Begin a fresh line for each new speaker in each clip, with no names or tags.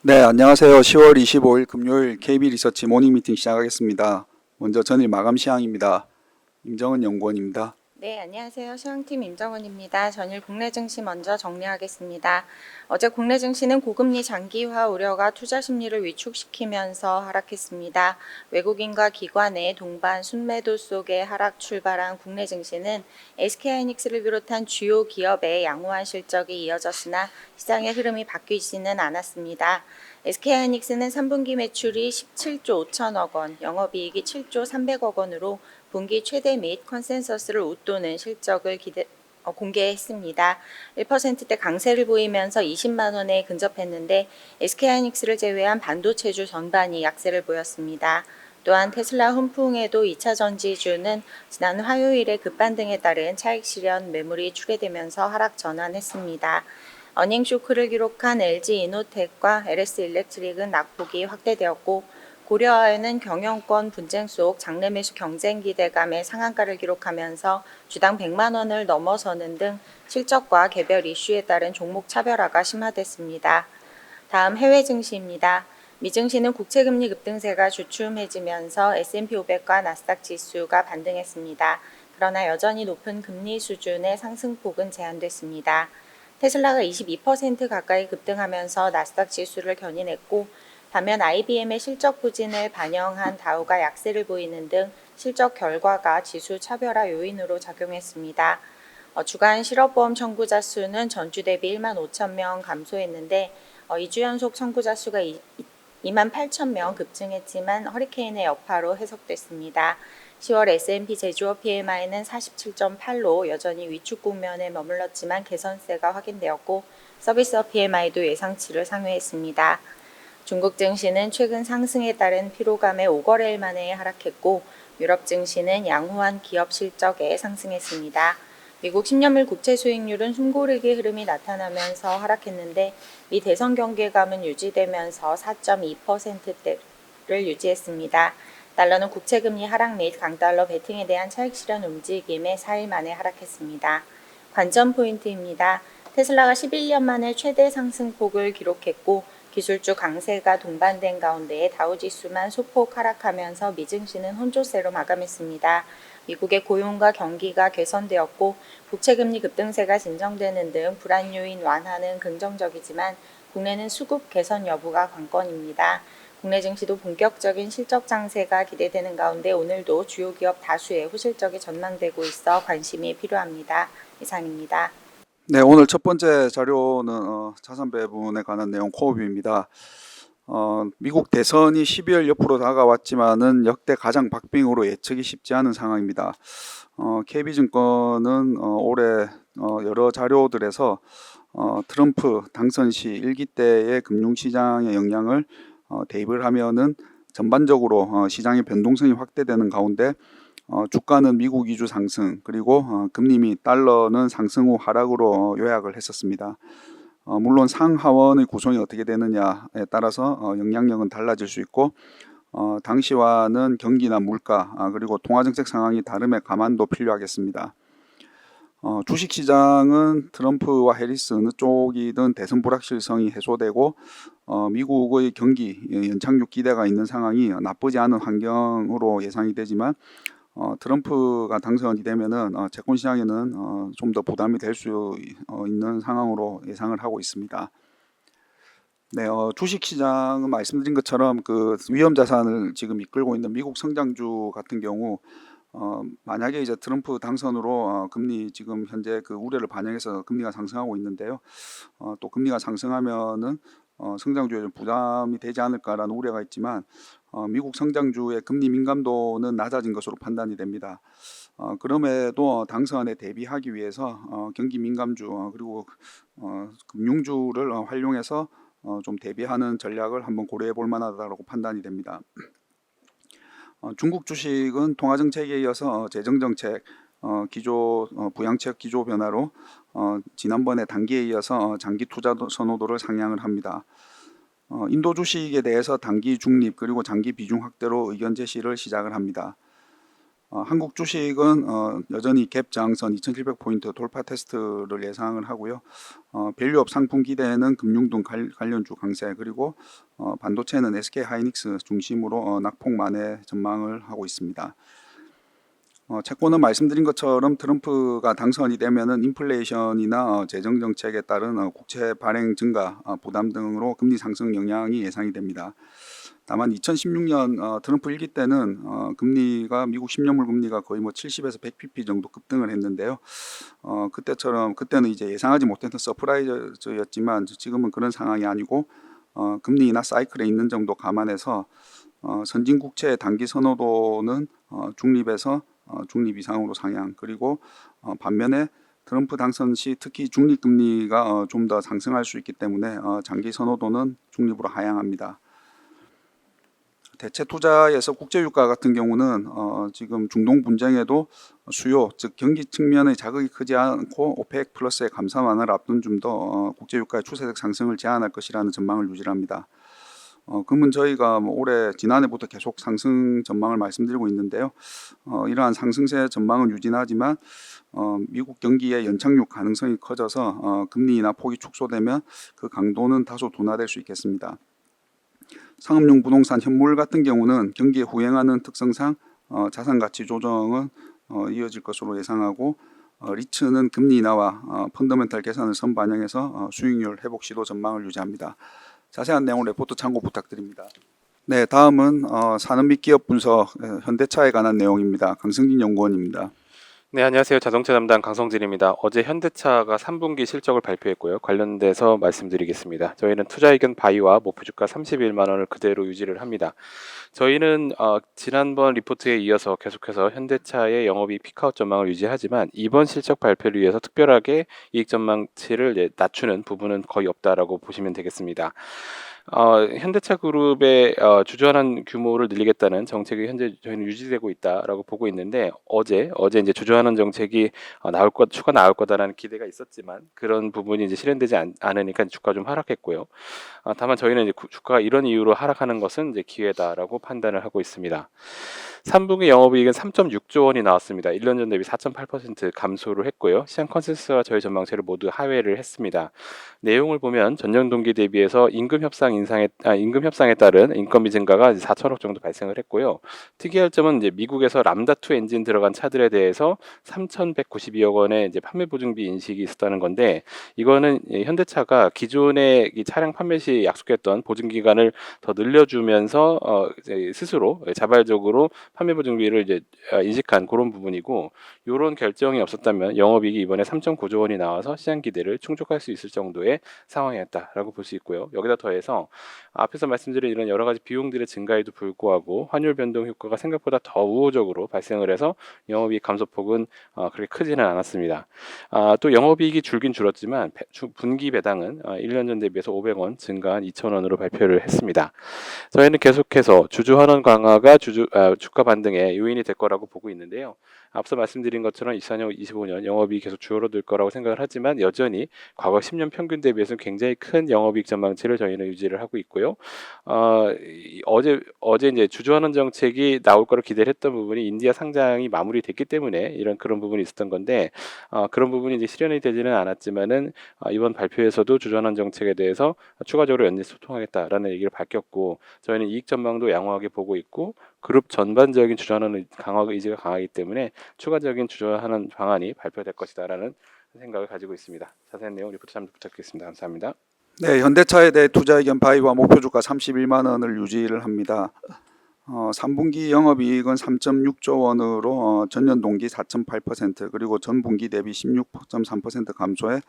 네, 안녕하세요. 10월 25일 금요일 KB 리서치 모닝 미팅 시작하겠습니다. 먼저 전일 마감 시황입니다. 임정은 연구원입니다.
네, 안녕하세요. 시황팀 임정은입니다. 전일 국내 증시 먼저 정리하겠습니다. 어제 국내 증시는 고금리 장기화 우려가 투자 심리를 위축시키면서 하락했습니다. 외국인과 기관의 동반 순매도 속에 하락 출발한 국내 증시는 SK하이닉스를 비롯한 주요 기업의 양호한 실적이 이어졌으나 시장의 흐름이 바뀌지는 않았습니다. SK하이닉스는 3분기 매출이 17조 5천억 원, 영업이익이 7조 300억 원으로 분기 최대 및 컨센서스를 웃도는 실적을 공개했습니다. 1%대 강세를 보이면서 20만 원에 근접했는데 SK하이닉스를 제외한 반도체주 전반이 약세를 보였습니다. 또한 테슬라 훈풍에도 2차 전지주는 지난 화요일에 급반등에 따른 차익 실현 매물이 출회되면서 하락 전환했습니다. 어닝 쇼크를 기록한 LG이노텍과 LS일렉트릭은 낙폭이 확대되었고 고려아연은 경영권 분쟁 속 장내 매수 경쟁 기대감에 상한가를 기록하면서 주당 100만 원을 넘어서는 등 실적과 개별 이슈에 따른 종목 차별화가 심화됐습니다. 다음 해외 증시입니다. 미 증시는 국채금리 급등세가 주춤해지면서 S&P 500과 나스닥 지수가 반등했습니다. 그러나 여전히 높은 금리 수준의 상승폭은 제한됐습니다. 테슬라가 22% 가까이 급등하면서 나스닥 지수를 견인했고 반면 IBM의 실적 부진을 반영한 다우가 약세를 보이는 등 실적 결과가 지수 차별화 요인으로 작용했습니다. 주간 실업보험 청구자 수는 전주 대비 1만 5천 명 감소했는데 2주 연속 청구자 수가 2만 8천 명 급증했지만 허리케인의 여파로 해석됐습니다. 10월 S&P 제조업 PMI는 47.8로 여전히 위축 국면에 머물렀지만 개선세가 확인되었고 서비스업 PMI도 예상치를 상회했습니다. 중국 증시는 최근 상승에 따른 피로감에 5거래일 만에 하락했고 유럽 증시는 양호한 기업 실적에 상승했습니다. 미국 10년물 국채 수익률은 숨고르기 흐름이 나타나면서 하락했는데 미 대선 경계감은 유지되면서 4.2%대를 유지했습니다. 달러는 국채금리 하락 및 강달러 베팅에 대한 차익 실현 움직임에 4일 만에 하락했습니다. 관전 포인트입니다. 테슬라가 11년 만에 최대 상승폭을 기록했고 기술주 강세가 동반된 가운데 다우지수만 소폭 하락하면서 미증시는 혼조세로 마감했습니다. 미국의 고용과 경기가 개선되었고 국채금리 급등세가 진정되는 등 불안 요인 완화는 긍정적이지만 국내는 수급 개선 여부가 관건입니다. 국내 증시도 본격적인 실적 장세가 기대되는 가운데 오늘도 주요 기업 다수의 호실적이 전망되고 있어 관심이 필요합니다. 이상입니다.
네, 오늘 첫 번째 자료는 자산 배분에 관한 내용 코어뷰입니다. 미국 대선이 12월 옆으로 다가왔지만은 역대 가장 박빙으로 예측이 쉽지 않은 상황입니다. KB증권은 올해 여러 자료들에서 트럼프 당선 시 1기 때의 금융시장의 영향을 대입을 하면은 전반적으로 시장의 변동성이 확대되는 가운데 주가는 미국 위주 상승 그리고 금리 및 달러는 상승 후 하락으로 요약을 했었습니다. 물론 상하원의 구성이 어떻게 되느냐에 따라서 영향력은 달라질 수 있고 당시와는 경기나 물가 그리고 통화정책 상황이 다름에 감안도 필요하겠습니다. 주식시장은 트럼프와 해리스 어느 쪽이든 대선 불확실성이 해소되고 미국의 경기 연착륙 기대가 있는 상황이 나쁘지 않은 환경으로 예상이 되지만 트럼프가 당선이 되면은 채권 시장에는 좀 더 부담이 될 수 있는 상황으로 예상을 하고 있습니다. 네, 주식 시장은 말씀드린 것처럼 그 위험 자산을 지금 이끌고 있는 미국 성장주 같은 경우 만약에 이제 트럼프 당선으로 금리 지금 현재 그 우려를 반영해서 금리가 상승하고 있는데요. 또 금리가 상승하면은 성장주에 좀 부담이 되지 않을까라는 우려가 있지만 미국 성장주의 금리 민감도는 낮아진 것으로 판단이 됩니다. 그럼에도 당선에 대비하기 위해서 경기 민감주 그리고 금융주를 활용해서 좀 대비하는 전략을 한번 고려해 볼 만하다고 판단이 됩니다. 중국 주식은 통화정책에 이어서 재정정책, 기조 부양책 기조 변화로 지난번에 단기에 이어서 장기 투자 선호도를 상향을 합니다. 인도 주식에 대해서 단기 중립 그리고 장기 비중 확대로 의견 제시를 시작을 합니다. 한국 주식은 여전히 갭 저항선 2,700포인트 돌파 테스트를 예상을 하고요. 밸류업 상품 기대는 금융 등 관련주 강세, 그리고 반도체는 SK 하이닉스 중심으로 낙폭 만회 전망을 하고 있습니다. 채권은 말씀드린 것처럼 트럼프가 당선이 되면은 인플레이션이나 재정 정책에 따른 국채 발행 증가 부담 등으로 금리 상승 영향이 예상이 됩니다. 다만 2016년 트럼프 1기 때는 금리가 미국 10년물 금리가 거의 뭐 70에서 100pp 정도 급등을 했는데요. 그때는 이제 예상하지 못했던 서프라이즈였지만 지금은 그런 상황이 아니고 금리나 사이클에 있는 정도 감안해서 선진 국채의 단기 선호도는 중립에서 중립 이상으로 상향, 그리고 반면에 트럼프 당선 시 특히 중립금리가 좀 더 상승할 수 있기 때문에 장기 선호도는 중립으로 하향합니다. 대체 투자에서 국제유가 같은 경우는 지금 중동 분쟁에도 수요, 즉 경기 측면의 자극이 크지 않고 오펙 플러스의 감산 완화를 앞둔 좀 더 국제유가의 추세적 상승을 제한할 것이라는 전망을 유지합니다. 금은 저희가 올해 지난해부터 계속 상승 전망을 말씀드리고 있는데요. 이러한 상승세 전망은 유진하지만 미국 경기의 연착륙 가능성이 커져서 금리 인하 폭이 축소되면 그 강도는 다소 둔화될 수 있겠습니다. 상업용 부동산 현물 같은 경우는 경기에 후행하는 특성상 자산 가치 조정은 이어질 것으로 예상하고, 리츠는 금리 인하와 펀더멘탈 개선을 선반영해서 수익률 회복 시도 전망을 유지합니다. 자세한 내용 레포트 참고 부탁드립니다. 네, 다음은 산업 및 기업 분석 현대차에 관한 내용입니다. 강승진 연구원입니다.
네, 안녕하세요. 자동차 담당 강성진입니다. 어제 현대차가 3분기 실적을 발표했고요. 관련돼서 말씀드리겠습니다. 저희는 투자 의견 바이와 목표 주가 31만 원을 그대로 유지를 합니다. 저희는 지난번 리포트에 이어서 계속해서 현대차의 영업이익 피크아웃 전망을 유지하지만 이번 실적 발표를 위해서 특별하게 이익 전망치를 낮추는 부분은 거의 없다라고 보시면 되겠습니다. 현대차 그룹의 주주환원 규모를 늘리겠다는 정책이 현재 저희는 유지되고 있다라고 보고 있는데, 어제 이제 주주환원 정책이 추가 나올 거다라는 기대가 있었지만 그런 부분이 이제 실현되지 않으니까 주가 좀 하락했고요. 다만 저희는 이제 주가가 이런 이유로 하락하는 것은 이제 기회다라고 판단을 하고 있습니다. 3분기 영업이익은 3.6조 원이 나왔습니다. 1년 전 대비 4.8% 감소를 했고요. 시장 컨센서스와 저희 전망치를 모두 하회를 했습니다. 내용을 보면 전년 동기 대비해서 임금 협상에 따른 인건비 증가가 4천억 정도 발생을 했고요. 특이할 점은 이제 미국에서 람다2 엔진 들어간 차들에 대해서 3,192억 원의 이제 판매 보증비 인식이 있었다는 건데, 이거는 현대차가 기존의 이 차량 판매 시 약속했던 보증 기간을 더 늘려주면서 이제 스스로 자발적으로 판매 보증비를 이제 인식한 그런 부분이고, 이런 결정이 없었다면 영업이익이 이번에 3.9조 원이 나와서 시장 기대를 충족할 수 있을 정도의 상황이었다라고 볼 수 있고요. 여기다 더해서 앞에서 말씀드린 이런 여러 가지 비용들의 증가에도 불구하고 환율 변동 효과가 생각보다 더 우호적으로 발생을 해서 영업이익 감소폭은 그렇게 크지는 않았습니다. 또 영업이익이 줄긴 줄었지만 분기 배당은 1년 전 대비해서 500원 증가한 2,000원으로 발표를 했습니다. 저희는 계속해서 주주 환원 강화가 주가 반등의 요인이 될 거라고 보고 있는데요. 앞서 말씀드린 것처럼 24년, 25년 영업이익이 계속 줄어들 거라고 생각을 하지만 여전히 과거 10년 평균 대비해서 굉장히 큰 영업이익 전망치를 저희는 유지를 하고 있고요. 어제 이제 주주환원 정책이 나올 거로 기대를 했던 부분이 인디아 상장이 마무리됐기 때문에 이런 그런 부분이 있었던 건데, 그런 부분이 이제 실현이 되지는 않았지만은 이번 발표에서도 주주환원 정책에 대해서 추가적으로 연내 소통하겠다라는 얘기를 밝혔고, 저희는 이익 전망도 양호하게 보고 있고 그룹 전반적인 주주환원 강화 의지가 강하기 때문에 추가적인 주주환원 방안이 발표될 것이다라는 생각을 가지고 있습니다. 자세한 내용 리포트 참조 부탁드리겠습니다. 감사합니다.
네, 현대차에 대해 투자 의견 바이와 목표 주가 31만 원을 유지를 합니다. 3분기 영업이익은 3.6조 원으로 전년 동기 4.8% 그리고 전분기 대비 16.3% 감소해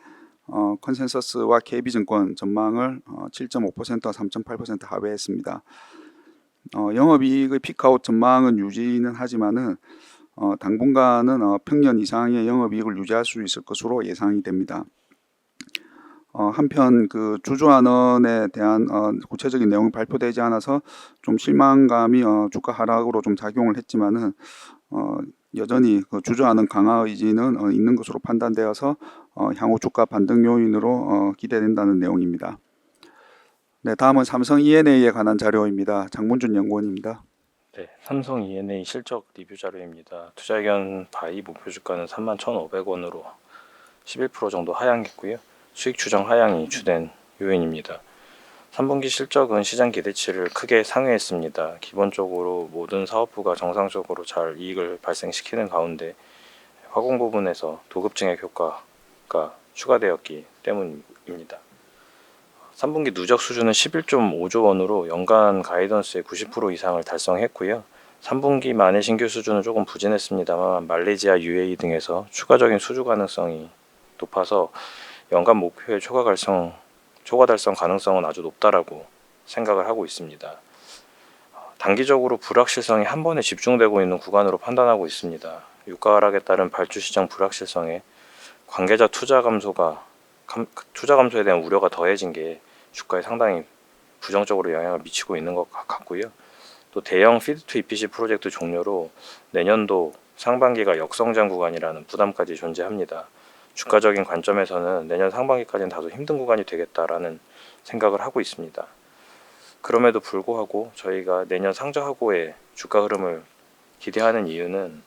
컨센서스와 KB증권 전망을 7.5%와 3.8% 하회했습니다. 영업이익의 피크아웃 전망은 유지는 하지만은 당분간은 평년 이상의 영업이익을 유지할 수 있을 것으로 예상이 됩니다. 한편 그 주주환원에 대한 구체적인 내용이 발표되지 않아서 좀 실망감이 주가 하락으로 좀 작용을 했지만은 여전히 그 주주환원 강화 의지는 있는 것으로 판단되어서 향후 주가 반등 요인으로 기대된다는 내용입니다. 네, 다음은 삼성 E&A에 관한 자료입니다. 장문준 연구원입니다.
네, 삼성 E&A 실적 리뷰 자료입니다. 투자의견 바이 목표 주가는 31,500원으로 11% 정도 하향했고요. 수익 추정 하향이 주된 요인입니다. 3분기 실적은 시장 기대치를 크게 상회했습니다. 기본적으로 모든 사업부가 정상적으로 잘 이익을 발생시키는 가운데 화공 부분에서 도급 증액 효과가 추가되었기 때문입니다. 3분기 누적 수준은 11.5조 원으로 연간 가이던스의 90% 이상을 달성했고요. 3분기 만의 신규 수준은 조금 부진했습니다만 말레이시아, UAE 등에서 추가적인 수주 가능성이 높아서 연간 목표의 초과 달성 가능성은 아주 높다라고 생각을 하고 있습니다. 단기적으로 불확실성이 한 번에 집중되고 있는 구간으로 판단하고 있습니다. 유가 하락에 따른 발주 시장 불확실성에 관계자 투자 감소에 대한 우려가 더해진 게 주가에 상당히 부정적으로 영향을 미치고 있는 것 같고요. 또 대형 피드 투 EPC 프로젝트 종료로 내년도 상반기가 역성장 구간이라는 부담까지 존재합니다. 주가적인 관점에서는 내년 상반기까지는 다소 힘든 구간이 되겠다라는 생각을 하고 있습니다. 그럼에도 불구하고 저희가 내년 상저하고의 주가 흐름을 기대하는 이유는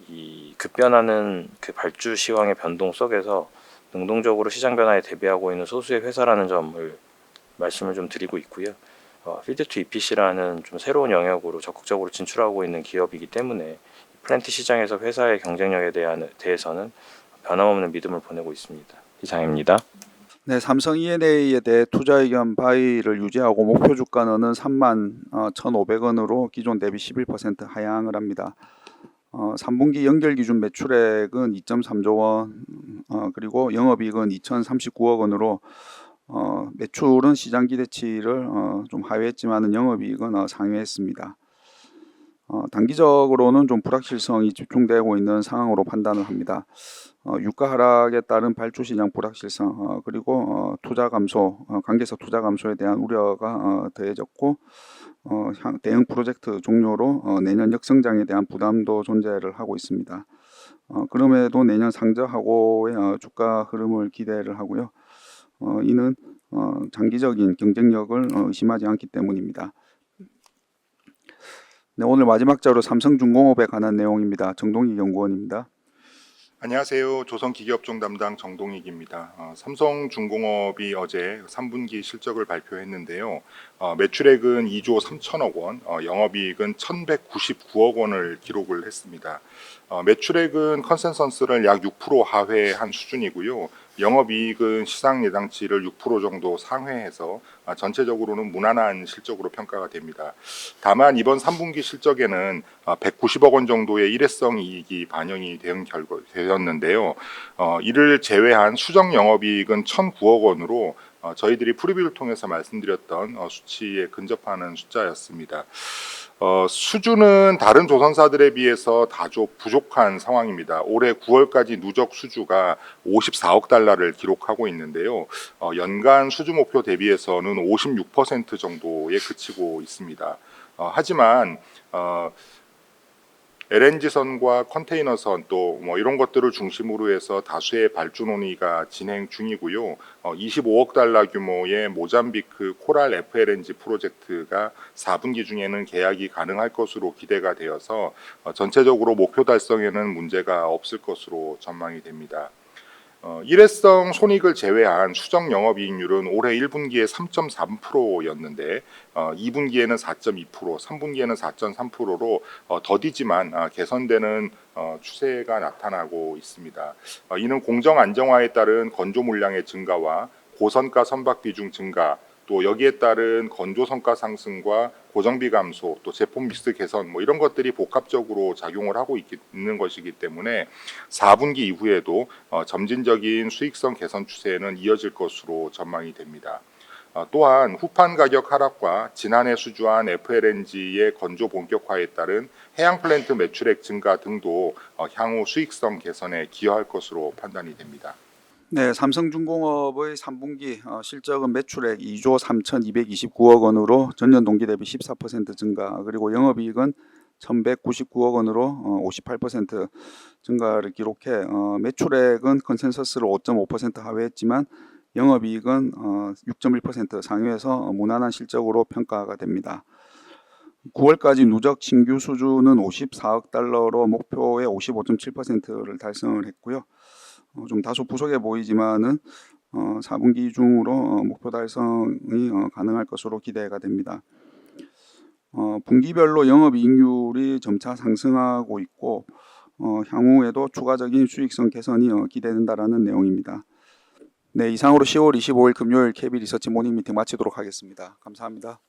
이 급변하는 그 발주 시황의 변동 속에서 능동적으로 시장 변화에 대비하고 있는 소수의 회사라는 점을 말씀을 좀 드리고 있고요. 필드 투 EPC라는 좀 새로운 영역으로 적극적으로 진출하고 있는 기업이기 때문에 플랜트 시장에서 회사의 경쟁력에 대해서는 변함없는 믿음을 보내고 있습니다. 이상입니다.
네, 삼성 E&A에 대해 투자 의견 바이를 유지하고 목표 주가는 31,500원으로 기존 대비 11% 하향을 합니다. 3분기 연결 기준 매출액은 2.3조 원, 그리고 영업이익은 2,039억 원으로 매출은 시장 기대치를 좀 하회했지만 영업이익은 상회했습니다. 단기적으로는 좀 불확실성이 집중되고 있는 상황으로 판단을 합니다. 유가 하락에 따른 발주 시장 불확실성, 그리고 투자 감소, 관계사 투자 감소에 대한 우려가 더해졌고, 대형 프로젝트 종료로 내년 역성장에 대한 부담도 존재를 하고 있습니다. 그럼에도 내년 상저하고의 주가 흐름을 기대를 하고요. 이는 장기적인 경쟁력을 의심하지 않기 때문입니다. 네, 오늘 마지막 자료 삼성중공업에 관한 내용입니다. 정동익 연구원입니다.
안녕하세요. 조선기계업종 담당 정동익입니다. 삼성중공업이 어제 3분기 실적을 발표했는데요. 매출액은 2조 3천억 원, 영업이익은 1,199억 원을 기록을 했습니다. 매출액은 컨센서스를 약 6% 하회한 수준이고요. 영업이익은 시장 예상치를 6% 정도 상회해서 전체적으로는 무난한 실적으로 평가가 됩니다. 다만 이번 3분기 실적에는 190억 원 정도의 일회성 이익이 반영이 되었는데요. 이를 제외한 수정 영업이익은 1,009억 원으로 저희들이 프리뷰를 통해서 말씀드렸던 수치에 근접하는 숫자였습니다. 수주는 다른 조선사들에 비해서 다소 부족한 상황입니다. 올해 9월까지 누적 수주가 54억 달러를 기록하고 있는데요. 연간 수주 목표 대비해서는 56% 정도에 그치고 있습니다. 하지만 LNG선과 컨테이너선 또 뭐 이런 것들을 중심으로 해서 다수의 발주 논의가 진행 중이고요. 25억 달러 규모의 모잠비크 코랄 FLNG 프로젝트가 4분기 중에는 계약이 가능할 것으로 기대가 되어서 전체적으로 목표 달성에는 문제가 없을 것으로 전망이 됩니다. 일회성 손익을 제외한 수정 영업이익률은 올해 1분기에 3.3%였는데 2분기에는 4.2%, 3분기에는 4.3%로 더디지만 개선되는 추세가 나타나고 있습니다. 이는 공정 안정화에 따른 건조 물량의 증가와 고선가 선박 비중 증가, 또 여기에 따른 건조 성과 상승과 고정비 감소, 또 제품 믹스 개선 뭐 이런 것들이 복합적으로 작용을 하고 있는 것이기 때문에 4분기 이후에도 점진적인 수익성 개선 추세는 이어질 것으로 전망이 됩니다. 또한 후판 가격 하락과 지난해 수주한 FLNG의 건조 본격화에 따른 해양 플랜트 매출액 증가 등도 향후 수익성 개선에 기여할 것으로 판단이 됩니다.
네, 삼성중공업의 3분기 실적은 매출액 2조 3,229억 원으로 전년 동기 대비 14% 증가, 그리고 영업이익은 1,199억 원으로 58% 증가를 기록해 매출액은 컨센서스를 5.5% 하회했지만 영업이익은 6.1% 상회해서 무난한 실적으로 평가가 됩니다. 9월까지 누적 신규 수주는 54억 달러로 목표의 55.7%를 달성을 했고요. 좀 다소 부족해 보이지만은 4분기 중으로 목표 달성이 가능할 것으로 기대가 됩니다. 분기별로 영업이익률이 점차 상승하고 있고 향후에도 추가적인 수익성 개선이 기대된다라는 내용입니다. 네, 이상으로 10월 25일 금요일 KB 리서치 모닝 미팅 마치도록 하겠습니다. 감사합니다.